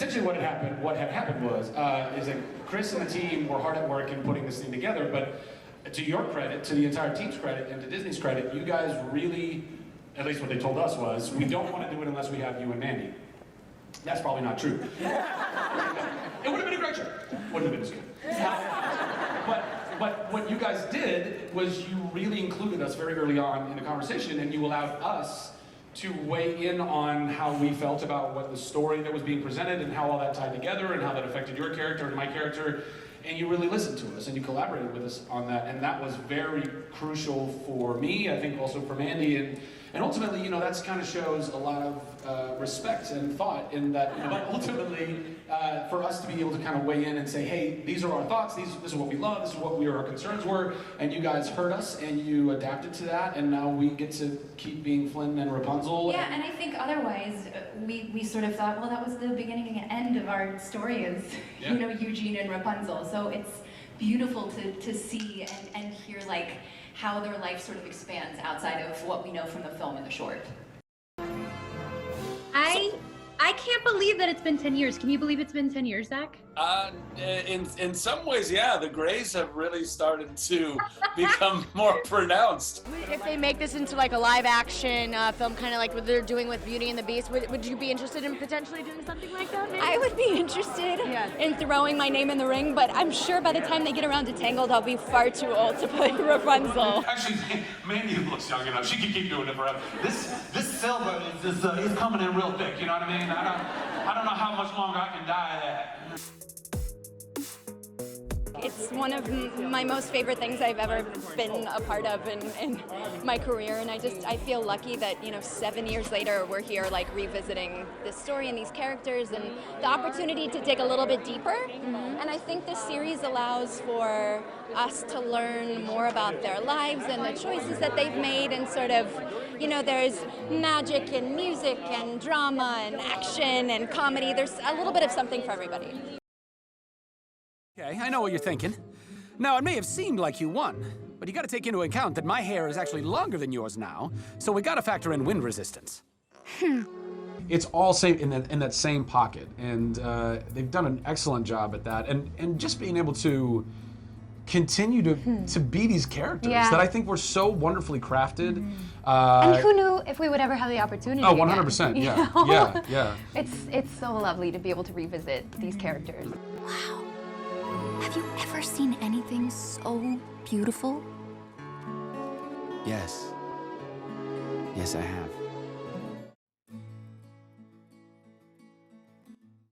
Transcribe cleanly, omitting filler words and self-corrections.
essentially what had happened was, is that Chris and the team were hard at work in putting this thing together, but to your credit, to the entire team's credit, and to Disney's credit, you guys really, at least what they told us was, we don't want to do it unless we have you and Mandy. That's probably not true. It would have been a great show. Wouldn't have been as good. But what you guys did was you really included us very early on in the conversation, and you allowed us to weigh in on how we felt about what the story that was being presented and how all that tied together and how that affected your character and my character. And you really listened to us and you collaborated with us on that, and that was very crucial for me, I think also for Mandy, and ultimately, you know, that's kind of shows a lot of respect and thought in that, you know, but ultimately, for us to be able to kind of weigh in and say, hey, these are our thoughts, this is what we love, this is what our concerns were, and you guys heard us and you adapted to that, and now we get to keep being Flynn and Rapunzel. Yeah, and I think otherwise, we sort of thought, well, that was the beginning and end of our story as, you know, Eugene and Rapunzel. So it's beautiful to see and hear like how their life sort of expands outside of what we know from the film and the short. I can't believe that it's been 10 years. Can you believe it's been 10 years, Zach? In some ways, yeah, the grays have really started to become more pronounced. If they make this into like a live action film, kind of like what they're doing with Beauty and the Beast, would you be interested in potentially doing something like that? Maybe? I would be interested in throwing my name in the ring, but I'm sure by the time they get around to Tangled, I'll be far too old to play Rapunzel. Actually, Mandy looks young enough. She can keep doing it forever. This silver is coming in real thick, you know what I mean? I don't know how much longer I can die at. It's one of my most favorite things I've ever been a part of in my career, and I feel lucky that, you know, 7 years later we're here like revisiting this story and these characters and the opportunity to dig a little bit deeper. And I think this series allows for us to learn more about their lives and the choices that they've made, and sort of, you know, there's magic and music and drama and action and comedy. There's a little bit of something for everybody. Okay, I know what you're thinking. Now, it may have seemed like you won, but you gotta take into account that my hair is actually longer than yours now, so we gotta factor in wind resistance. It's all same in that same pocket, and they've done an excellent job at that, and just being able to continue to be these characters that I think were so wonderfully crafted. And who knew if we would ever have the opportunity? Oh, 100%, again, yeah, you know? yeah. It's so lovely to be able to revisit these characters. Wow. Have you ever seen anything so beautiful? Yes. Yes, I have.